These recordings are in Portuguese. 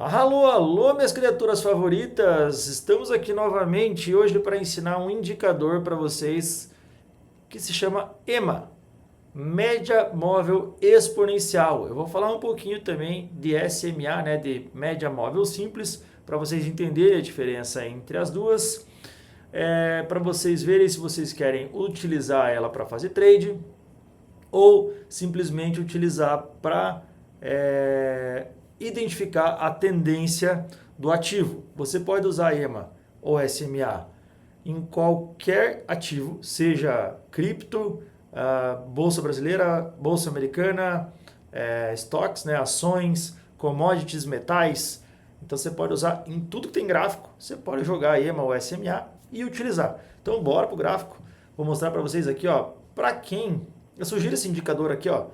Alô, alô, minhas criaturas favoritas! Estamos aqui novamente hoje para ensinar um indicador para vocês que se chama EMA, Média Móvel Exponencial. Eu vou falar um pouquinho também de SMA, né, de Média Móvel Simples, para vocês entenderem a diferença entre as duas, para vocês verem se vocês querem utilizar ela para fazer trade ou simplesmente utilizar para identificar a tendência do ativo. Você pode usar EMA ou SMA em qualquer ativo, seja cripto, bolsa brasileira, bolsa americana, stocks, né, ações, commodities, metais. Então você pode usar em tudo que tem gráfico, você pode jogar EMA ou SMA e utilizar. Então bora pro gráfico. Vou mostrar para vocês aqui, ó, para quem eu sugiro esse indicador aqui, ó,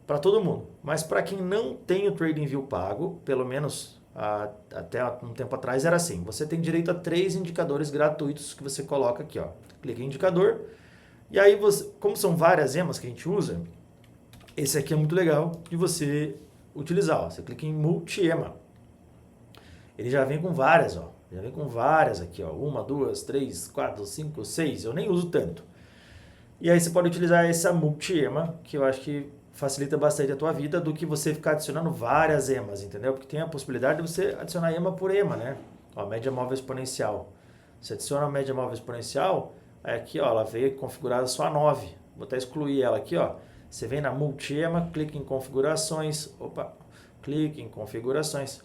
para todo mundo. Mas para quem não tem o TradingView pago, pelo menos até um tempo atrás era assim. Você tem direito a 3 indicadores gratuitos que você coloca aqui, ó. Clica em indicador. E aí, como são várias EMAs que a gente usa, esse aqui é muito legal de você utilizar. Ó. Você clica em Multi-EMA. Ele já vem com várias, ó. Já vem com várias aqui, ó. 1, 2, 3, 4, 5, 6. Eu nem uso tanto. E aí você pode utilizar essa multi-EMA, que eu acho que facilita bastante a tua vida, do que você ficar adicionando várias EMAs, entendeu? Porque tem a possibilidade de você adicionar EMA por EMA, né? Ó, média móvel exponencial. Você adiciona a média móvel exponencial, aí aqui, ó, ela veio configurada só a 9. Vou até excluir ela aqui, ó. Você vem na multi-EMA, clica em configurações, clica em configurações.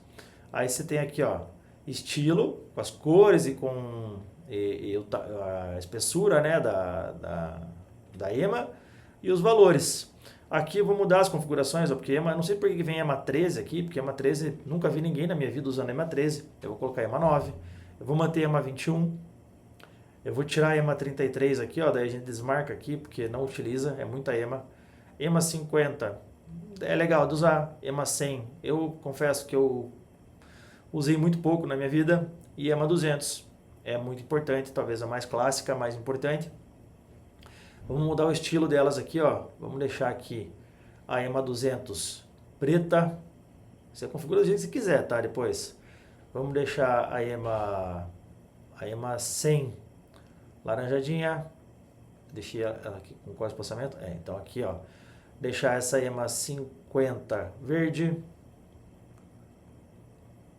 Aí você tem aqui, ó, estilo, com as cores e com a espessura, né, da EMA e os valores. Aqui eu vou mudar as configurações, ó, porque EMA, não sei por que vem EMA 13 aqui, porque EMA 13, nunca vi ninguém na minha vida usando EMA 13. Eu vou colocar EMA 9. Eu vou manter EMA 21. Eu vou tirar EMA 33 aqui, ó, daí a gente desmarca aqui, porque não utiliza, é muita EMA. EMA 50, é legal de usar. EMA 100, eu confesso que eu usei muito pouco na minha vida. E EMA 200, é muito importante, talvez a mais clássica, a mais importante. Vamos mudar o estilo delas aqui, ó. Vamos deixar aqui a EMA 200 preta. Você configura do jeito que você quiser, tá? Depois. Vamos deixar a EMA 100 laranjadinha. Deixei ela aqui com qual espaçamento? Então aqui, ó. Deixar essa EMA 50 verde.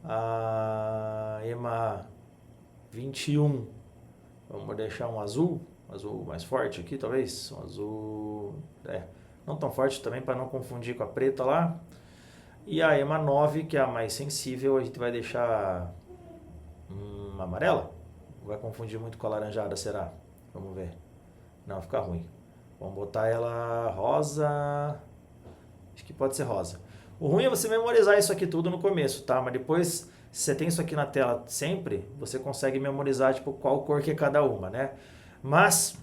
A EMA 21. Vamos deixar um azul mais forte aqui, talvez. Um azul, não tão forte também, para não confundir com a preta lá. E a EMA 9, que é a mais sensível, a gente vai deixar amarela. Vai confundir muito com a laranjada, será? Vamos ver. Não, fica ruim. Vamos botar ela rosa. Acho que pode ser rosa. O ruim é você memorizar isso aqui tudo no começo, tá? Mas depois, se você tem isso aqui na tela sempre, você consegue memorizar, tipo, qual cor que é cada uma, né? Mas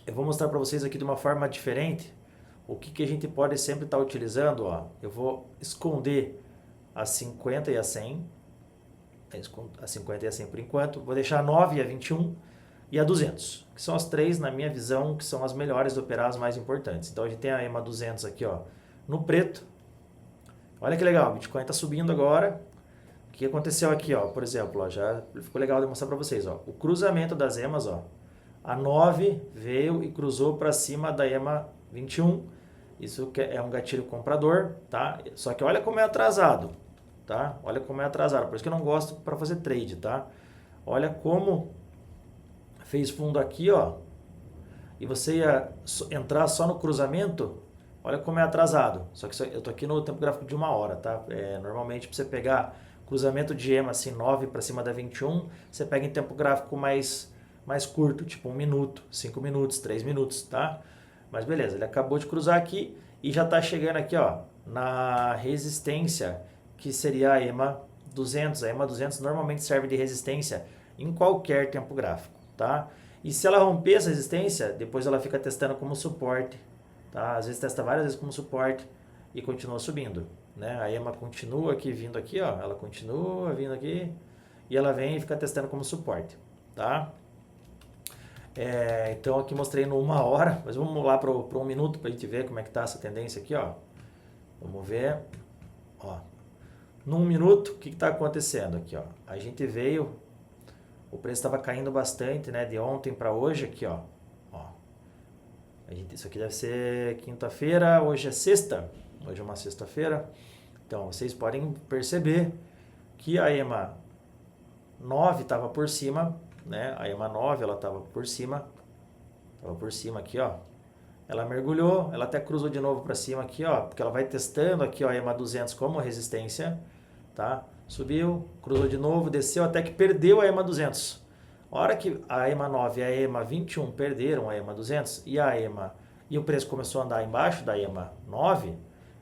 eu vou mostrar para vocês aqui de uma forma diferente o que a gente pode sempre estar utilizando. Ó. Eu vou esconder a 50 e a 100, a 50 e a 100 por enquanto, vou deixar a 9 e a 21 e a 200, que são as três, na minha visão, que são as melhores de operar, as mais importantes. Então a gente tem a EMA 200 aqui, ó, no preto. Olha que legal, o Bitcoin está subindo agora. O que aconteceu aqui, ó, por exemplo, ó, já ficou legal de mostrar para vocês, ó, o cruzamento das EMAs, ó. A 9 veio e cruzou para cima da EMA 21. Isso é um gatilho comprador, tá? Só que olha como é atrasado, tá? Olha como é atrasado. Por isso que eu não gosto para fazer trade, tá? Olha como fez fundo aqui, ó. E você ia entrar só no cruzamento. Olha como é atrasado. Só que eu tô aqui no tempo gráfico de 1 hora, tá? Normalmente para você pegar cruzamento de EMA assim 9 para cima da 21, você pega em tempo gráfico mais curto, tipo 1 minuto, 5 minutos, 3 minutos, tá? Mas beleza, ele acabou de cruzar aqui e já está chegando aqui, ó, na resistência, que seria a EMA 200. A EMA 200 normalmente serve de resistência em qualquer tempo gráfico, tá? E se ela romper essa resistência, depois ela fica testando como suporte, tá? Às vezes testa várias vezes como suporte e continua subindo, né? A EMA continua aqui, vindo aqui, ó, ela continua vindo aqui e ela vem e fica testando como suporte, tá? Então aqui mostrei no 1 hora, mas vamos lá para 1 minuto para a gente ver como é que tá essa tendência aqui, ó. Vamos ver, ó. Num minuto, o que está acontecendo aqui, ó? A gente veio, o preço estava caindo bastante, né? De ontem para hoje aqui, ó. Isso aqui deve ser quinta-feira, hoje é sexta. Hoje é uma sexta-feira. Então, vocês podem perceber que a EMA 9 estava por cima, né? A EMA 9 ela estava por cima aqui, ó. Ela mergulhou, ela até cruzou de novo para cima aqui, ó, porque ela vai testando aqui, ó, a EMA 200 como resistência, tá? Subiu, cruzou de novo, desceu até que perdeu a EMA 200. A hora que a EMA 9 e a EMA 21 perderam a EMA 200 e o preço começou a andar embaixo da EMA 9,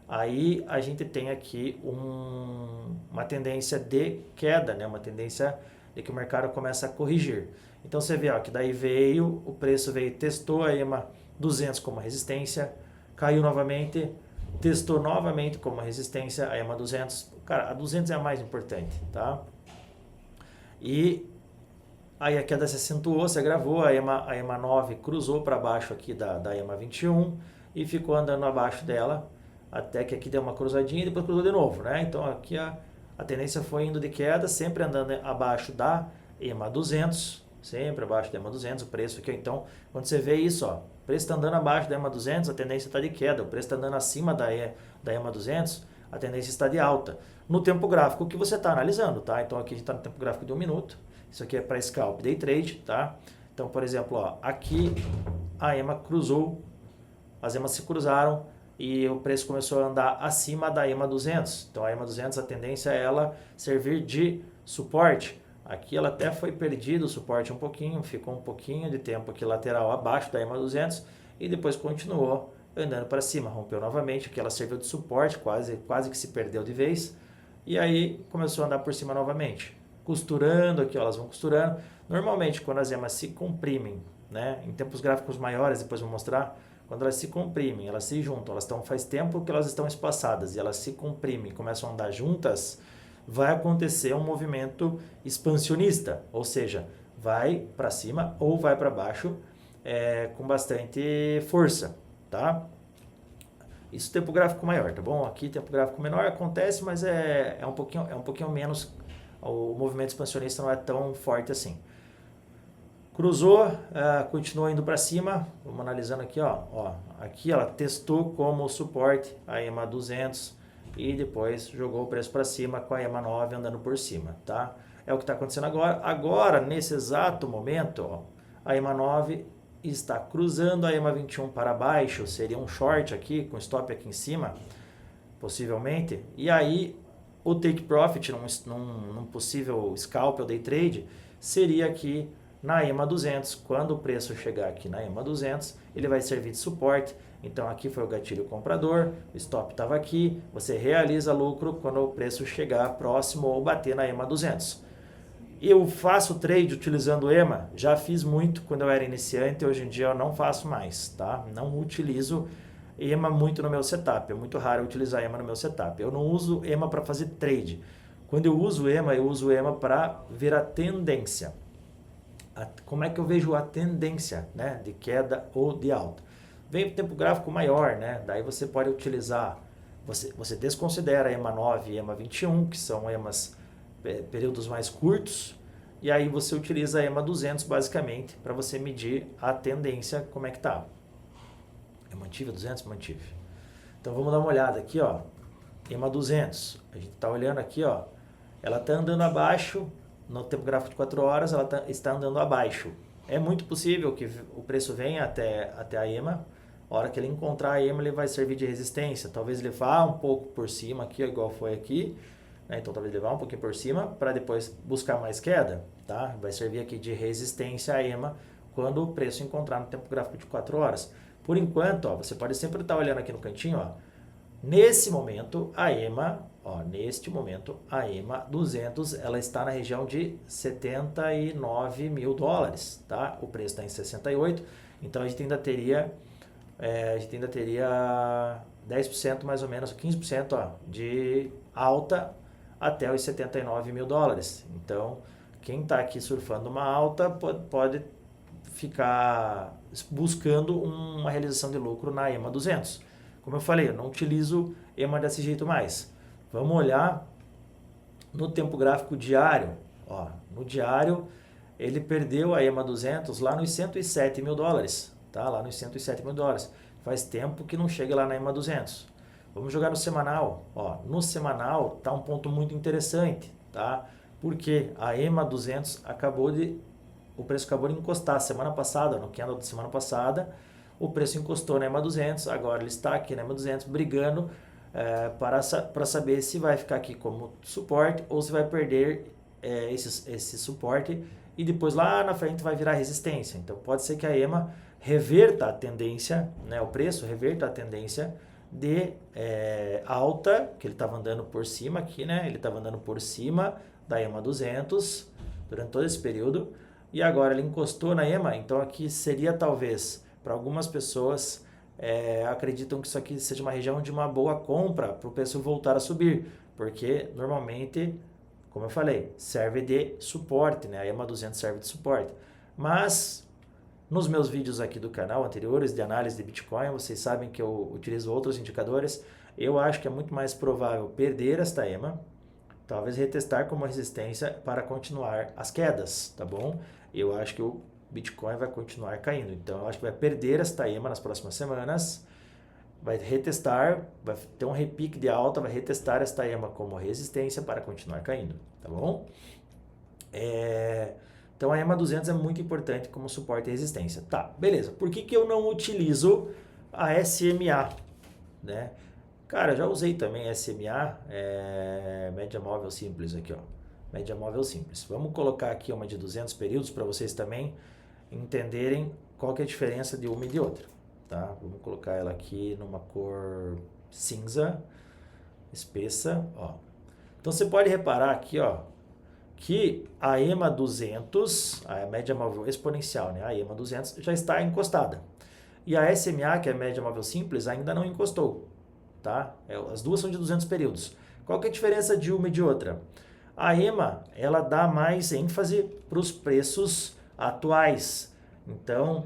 aí a gente tem aqui uma tendência de queda, né? Uma tendência de que o mercado começa a corrigir. Então você vê, ó, que daí o preço veio, testou a EMA 200 como resistência, caiu novamente, testou novamente como resistência a EMA 200. Cara, a 200 é a mais importante, tá? E aí a queda se acentuou, se agravou, a EMA 9 cruzou para baixo aqui da EMA 21 e ficou andando abaixo dela, até que aqui deu uma cruzadinha e depois cruzou de novo, né? Então aqui a tendência foi indo de queda, sempre andando abaixo da EMA 200, sempre abaixo da EMA 200, o preço aqui. Então, quando você vê isso, ó, o preço está andando abaixo da EMA 200, a tendência está de queda. O preço está andando acima da EMA 200, a tendência está de alta. No tempo gráfico, o que você está analisando, tá? Então aqui a gente está no tempo gráfico de 1 minuto. Isso aqui é para scalp day trade, tá? Então, por exemplo, ó, aqui a EMA cruzou, as EMAs se cruzaram e o preço começou a andar acima da EMA 200. Então, a EMA 200, a tendência é ela servir de suporte. Aqui ela até foi perdido o suporte um pouquinho, ficou um pouquinho de tempo aqui lateral abaixo da EMA 200 e depois continuou andando para cima, rompeu novamente, aqui ela serviu de suporte, quase que se perdeu de vez, e aí começou a andar por cima novamente. Costurando aqui, ó, elas vão costurando. Normalmente, quando as EMAs se comprimem, né, em tempos gráficos maiores, depois vou mostrar, quando elas se comprimem, elas se juntam, faz tempo que elas estão espaçadas e elas se comprimem, começam a andar juntas, vai acontecer um movimento expansionista, ou seja, vai para cima ou vai para baixo com bastante força, tá? Isso tempo gráfico maior, tá bom? Aqui tempo gráfico menor acontece, mas é um pouquinho menos. O movimento expansionista não é tão forte assim. Cruzou, continuou indo para cima. Vamos analisando aqui, ó. Aqui ela testou como suporte a EMA 200 e depois jogou o preço para cima com a EMA 9 andando por cima, tá? É o que está acontecendo agora. Agora, nesse exato momento, ó, a EMA 9 está cruzando a EMA 21 para baixo, seria um short aqui, com stop aqui em cima, possivelmente. E aí o take profit num possível scalp ou day trade seria aqui na EMA 200. Quando o preço chegar aqui na EMA 200, ele vai servir de suporte. Então aqui foi o gatilho comprador, o stop estava aqui, você realiza lucro quando o preço chegar próximo ou bater na EMA 200. Eu faço trade utilizando EMA, já fiz muito quando eu era iniciante, hoje em dia eu não faço mais, tá? Não utilizo EMA muito no meu setup, é muito raro eu utilizar EMA no meu setup. Eu não uso EMA para fazer trade. Quando eu uso EMA para ver a tendência. Como é que eu vejo a tendência, né, de queda ou de alta? Vem o tempo gráfico maior, né? Daí você pode utilizar, você desconsidera a EMA 9 e EMA 21, que são EMAs períodos mais curtos, e aí você utiliza a EMA 200 basicamente para você medir a tendência, como é que tá. Eu mantive a 200? Mantive. Então vamos dar uma olhada aqui, ó. EMA 200, a gente está olhando aqui, ó. Ela está andando abaixo, no tempo gráfico de 4 horas, ela está andando abaixo. É muito possível que o preço venha até a EMA. A hora que ele encontrar a EMA, ele vai servir de resistência. Talvez ele vá um pouco por cima aqui, igual foi aqui. Então talvez ele vá um pouquinho por cima para depois buscar mais queda, tá? Vai servir aqui de resistência a EMA quando o preço encontrar no tempo gráfico de 4 horas. Por enquanto, ó, você pode sempre estar olhando aqui no cantinho, ó. Nesse momento, a EMA 200, ela está na região de 79 mil dólares, tá? O preço está em 68, então a gente ainda teria 10% mais ou menos, 15%, ó, de alta até os 79 mil dólares. Então, quem está aqui surfando uma alta pode ficar buscando uma realização de lucro na EMA 200. Como eu falei, eu não utilizo EMA desse jeito mais. Vamos olhar No tempo gráfico diário, ó, no diário ele perdeu a EMA 200 lá nos 107 mil dólares, tá? Lá nos 107 mil dólares. Faz tempo que não chega lá na EMA 200. Vamos jogar no semanal, ó. No semanal tá um ponto muito interessante, tá? Porque a EMA 200 o preço acabou de encostar semana passada, no candle da semana passada, o preço encostou na EMA 200, agora ele está aqui na EMA 200 brigando para saber se vai ficar aqui como suporte ou se vai perder esse suporte e depois lá na frente vai virar resistência. Então pode ser que a EMA reverta a tendência, né, o preço reverta a tendência de alta, que ele estava andando por cima aqui, né? Ele estava andando por cima da EMA 200 durante todo esse período e agora ele encostou na EMA, então aqui seria talvez, para algumas pessoas, acreditam que isso aqui seja uma região de uma boa compra para o preço voltar a subir, porque normalmente, como eu falei, serve de suporte, né? A EMA 200 serve de suporte, mas nos meus vídeos aqui do canal anteriores de análise de Bitcoin, vocês sabem que eu utilizo outros indicadores. Eu acho que é muito mais provável perder esta EMA, talvez retestar como resistência para continuar as quedas, tá bom? Eu acho que o Bitcoin vai continuar caindo, então eu acho que vai perder esta EMA nas próximas semanas, vai retestar, vai ter um repique de alta, vai retestar esta EMA como resistência para continuar caindo, tá bom? Então a EMA 200 é muito importante como suporte e resistência. Tá, beleza. Por que eu não utilizo a SMA? Né? Cara, já usei também SMA, média móvel simples aqui, ó. Média móvel simples. Vamos colocar aqui uma de 200 períodos para vocês também entenderem qual que é a diferença de uma e de outra. Tá? Vamos colocar ela aqui numa cor cinza, espessa, ó. Então você pode reparar aqui, ó, que a EMA 200, a média móvel exponencial, né, a EMA 200 já está encostada. E a SMA, que é a média móvel simples, ainda não encostou, tá? As duas são de 200 períodos. Qual que é a diferença de uma e de outra? A EMA, ela dá mais ênfase para os preços atuais. Então,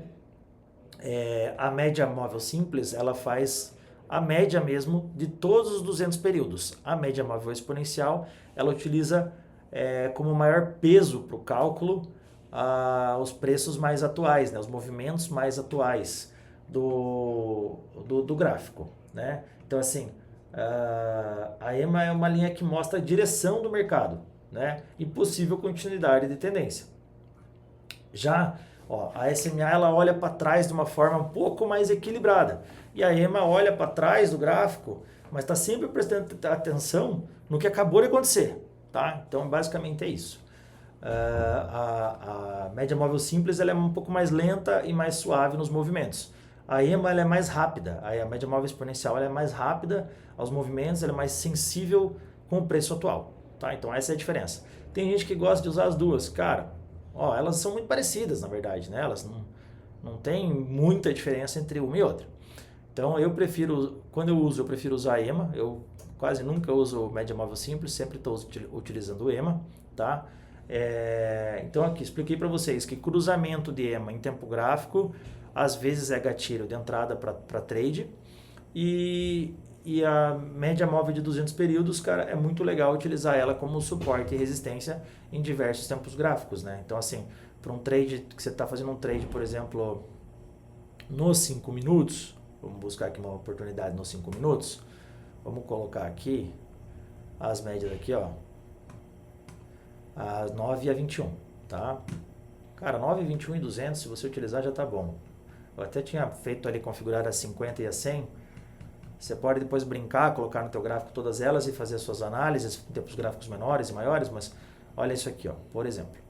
a média móvel simples, ela faz a média mesmo de todos os 200 períodos. A média móvel exponencial, ela utiliza como maior peso para o cálculo os preços mais atuais, né, os movimentos mais atuais do gráfico. Né? Então, assim, a EMA é uma linha que mostra a direção do mercado, né, e possível continuidade de tendência. Já a SMA ela olha para trás de uma forma um pouco mais equilibrada e a EMA olha para trás do gráfico, mas está sempre prestando atenção no que acabou de acontecer. Tá? Então, basicamente é isso. A média móvel simples ela é um pouco mais lenta e mais suave nos movimentos. A EMA ela é mais rápida, a média móvel exponencial ela é mais rápida aos movimentos, ela é mais sensível com o preço atual. Tá? Então, essa é a diferença. Tem gente que gosta de usar as duas. Cara, elas são muito parecidas, na verdade. Né? Elas não tem muita diferença entre uma e outra. Então, quando eu uso, eu prefiro usar a EMA. Eu quase nunca uso média móvel simples, sempre estou utilizando o EMA, tá? Então aqui, expliquei para vocês que cruzamento de EMA em tempo gráfico, às vezes é gatilho de entrada para trade, e a média móvel de 200 períodos, cara, é muito legal utilizar ela como suporte e resistência em diversos tempos gráficos, né? Então assim, para um trade, que você está fazendo um trade, por exemplo, nos 5 minutos, vamos buscar aqui uma oportunidade nos 5 minutos, vamos colocar aqui as médias aqui, ó, as 9 e a 21, tá? Cara, 9, 21 e 200, se você utilizar já tá bom. Eu até tinha feito ali, configurar a 50 e a 100. Você pode depois brincar, colocar no teu gráfico todas elas e fazer as suas análises, tempos gráficos menores e maiores, mas olha isso aqui, ó, por exemplo.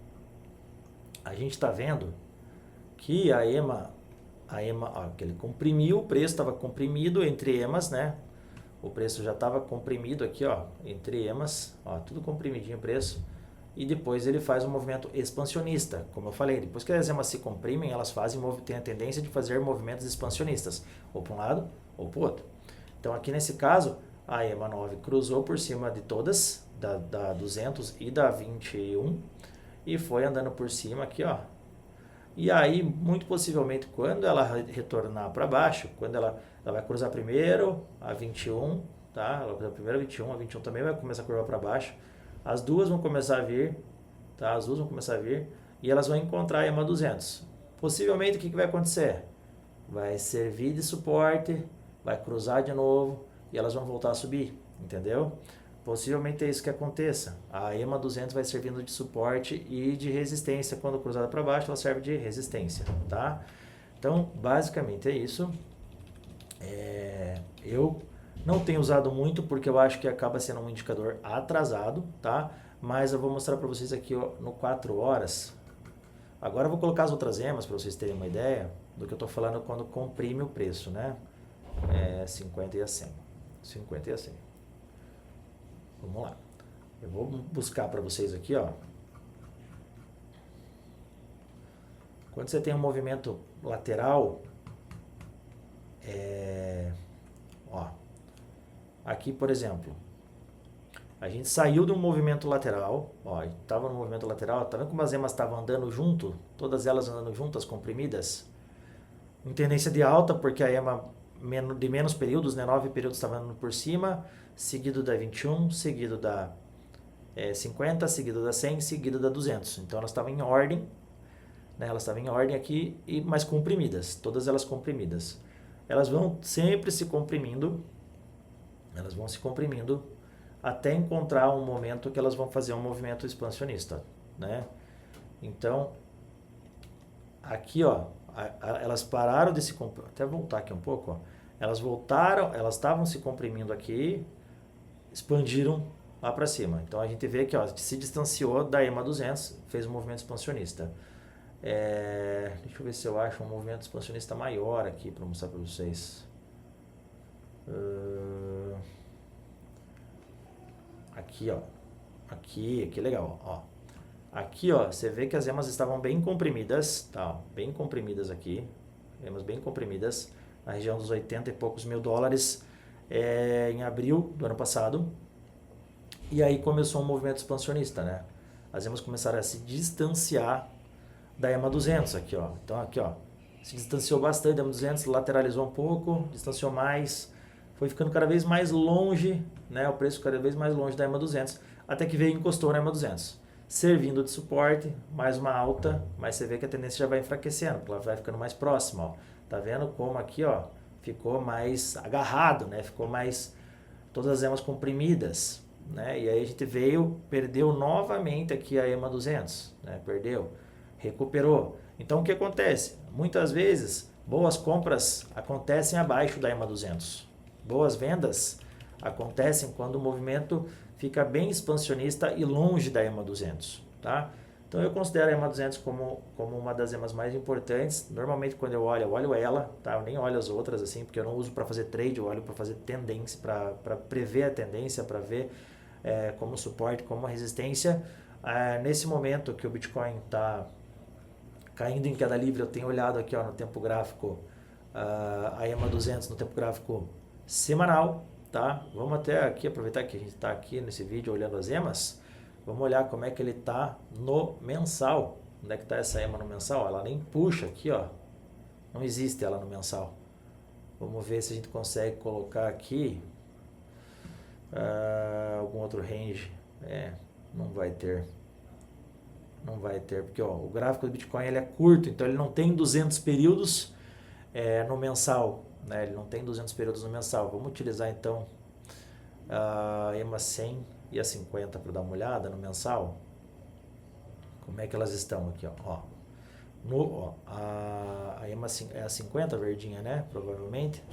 A gente tá vendo que a EMA, ó, que ele comprimiu, o preço estava comprimido entre EMAs, né? O preço já estava comprimido aqui, ó, entre EMAs, ó, tudo comprimidinho o preço. E depois ele faz um movimento expansionista, como eu falei. Depois que as EMAs se comprimem, elas têm a tendência de fazer movimentos expansionistas, ou para um lado ou para o outro. Então aqui nesse caso, a EMA 9 cruzou por cima de todas, da 200 e da 21, e foi andando por cima aqui, ó. E aí, muito possivelmente, quando ela retornar para baixo, quando ela vai cruzar primeiro a 21, tá? Ela vai cruzar primeiro a 21 também vai começar a curvar para baixo. As duas vão começar a vir, tá? As duas vão começar a vir e elas vão encontrar a EMA 200. Possivelmente o que vai acontecer? Vai servir de suporte, vai cruzar de novo e elas vão voltar a subir, entendeu? Possivelmente é isso que aconteça. A EMA 200 vai servindo de suporte e de resistência. Quando cruzada para baixo, ela serve de resistência, tá? Então, basicamente é isso. Eu não tenho usado muito porque eu acho que acaba sendo um indicador atrasado, tá? Mas eu vou mostrar para vocês aqui ó, no 4 horas. Agora eu vou colocar as outras EMAs para vocês terem uma ideia do que eu estou falando quando comprime o preço, né? 50 e a 100. 50 e a 100. Vamos lá. Eu vou buscar para vocês aqui, ó. Quando você tem um movimento lateral, ó, aqui, por exemplo, a gente saiu de um movimento lateral, ó, estava no movimento lateral, tá vendo como as EMAs estavam andando junto? Todas elas andando juntas, comprimidas? Em tendência de alta, porque a EMA de menos períodos, né, 9 períodos estava andando por cima, seguido da 21, seguido da 50, seguido da 100, seguido da 200. Então elas estavam em ordem, né, elas estavam em ordem aqui, mas comprimidas, todas elas comprimidas. Elas vão sempre se comprimindo, elas vão se comprimindo até encontrar um momento que elas vão fazer um movimento expansionista, né? Então, aqui, ó, elas pararam de se comprimir, até voltar aqui um pouco, ó. Elas voltaram, elas estavam se comprimindo aqui, expandiram lá para cima. Então, a gente vê que ó, se distanciou da EMA 200, fez um movimento expansionista. Deixa eu ver se eu acho um movimento expansionista maior aqui para mostrar para vocês. Aqui, ó. Aqui legal, ó. Aqui, ó, você vê que as EMAs estavam bem comprimidas, tá? Bem comprimidas aqui. EMAs bem comprimidas, na região dos 80 e poucos mil dólares, em abril do ano passado. E aí começou um movimento expansionista, né? As EMAs começaram a se distanciar da EMA 200 aqui, ó. Então, aqui, ó, se distanciou bastante da EMA 200, lateralizou um pouco, distanciou mais, foi ficando cada vez mais longe, né? O preço cada vez mais longe da EMA 200, até que veio e encostou na EMA 200. Servindo de suporte, mais uma alta, mas você vê que a tendência já vai enfraquecendo, ela vai ficando mais próxima, ó. Tá vendo como aqui, ó, ficou mais agarrado, né? Ficou mais, todas as EMAs comprimidas, né? E aí a gente perdeu novamente aqui a EMA 200, né? Perdeu, recuperou. Então o que acontece? Muitas vezes, boas compras acontecem abaixo da EMA 200. Boas vendas acontecem quando o movimento fica bem expansionista e longe da EMA 200, tá? Então eu considero a EMA 200 como uma das EMAs mais importantes. Normalmente quando eu olho ela, tá? Eu nem olho as outras assim, porque eu não uso para fazer trade, eu olho para fazer tendência, para prever a tendência, para ver como suporte, como resistência. Nesse momento que o Bitcoin está caindo em queda livre, eu tenho olhado aqui ó, no tempo gráfico, a EMA 200 no tempo gráfico semanal, tá? Vamos até aqui aproveitar que a gente está aqui nesse vídeo olhando as EMAs, vamos olhar como é que ele está no mensal. Onde é que está essa EMA no mensal? Ela nem puxa aqui, ó. Não existe ela no mensal. Vamos ver se a gente consegue colocar aqui algum outro range. Não vai ter. Não vai ter, porque ó, o gráfico do Bitcoin ele é curto, então ele não tem 200 períodos no mensal, né? Ele não tem 200 períodos no mensal. Vamos utilizar então a EMA 100 e a 50 para dar uma olhada no mensal. Como é que elas estão aqui, ó. A EMA é a 50, a verdinha, né? Provavelmente.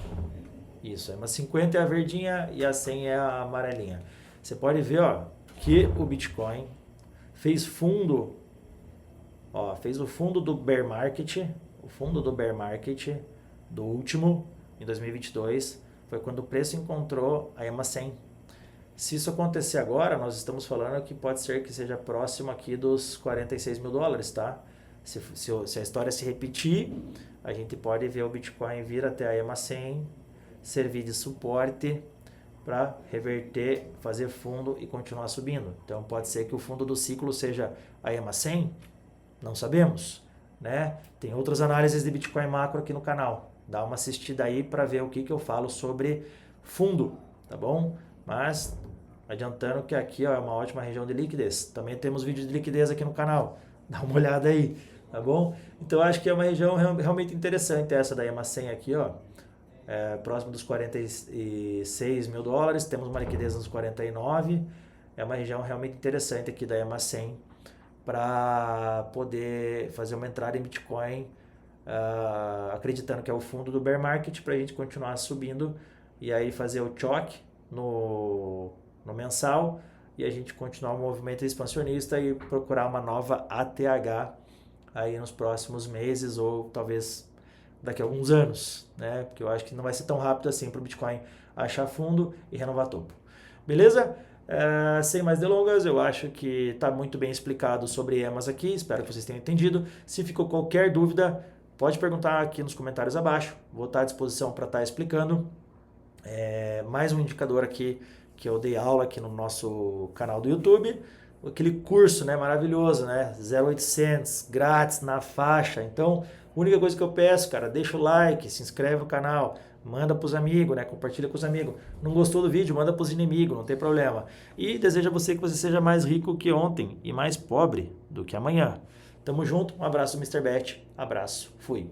Isso, a EMA 50 é a verdinha e a 100 é a amarelinha. Você pode ver, ó, que o Bitcoin fez fundo, ó, fez o fundo do bear market, do último, em 2022, foi quando o preço encontrou a EMA 100. Se isso acontecer agora, nós estamos falando que pode ser que seja próximo aqui dos 46 mil dólares, tá? Se a história se repetir, a gente pode ver o Bitcoin vir até a EMA 100, servir de suporte para reverter, fazer fundo e continuar subindo. Então pode ser que o fundo do ciclo seja a EMA 100, não sabemos, né? Tem outras análises de Bitcoin macro aqui no canal. Dá uma assistida aí para ver o que eu falo sobre fundo, tá bom? Mas Adiantando que aqui ó, é uma ótima região de liquidez. Também temos vídeos de liquidez aqui no canal. Dá uma olhada aí, tá bom? Então acho que é uma região realmente interessante essa da EMA 100 aqui, ó. Próximo dos 46 mil dólares, temos uma liquidez nos 49. É uma região realmente interessante aqui da EMA 100 para poder fazer uma entrada em Bitcoin, acreditando que é o fundo do bear market, para a gente continuar subindo e aí fazer o choque no mensal e a gente continuar o movimento expansionista e procurar uma nova ATH aí nos próximos meses ou talvez daqui a alguns anos, né? Porque eu acho que não vai ser tão rápido assim para o Bitcoin achar fundo e renovar topo. Beleza? Sem mais delongas, eu acho que está muito bem explicado sobre EMAs aqui, espero que vocês tenham entendido. Se ficou qualquer dúvida, pode perguntar aqui nos comentários abaixo, vou estar à disposição para estar explicando. Mais um indicador aqui que eu dei aula aqui no nosso canal do YouTube, aquele curso, né, maravilhoso, né, 0800, grátis, na faixa. Então, a única coisa que eu peço, cara, deixa o like, se inscreve no canal, manda pros amigos, né, compartilha com os amigos. Não gostou do vídeo, manda pros inimigos, não tem problema. E desejo a você que você seja mais rico que ontem e mais pobre do que amanhã. Tamo junto, um abraço, Mr. Bet, abraço, fui.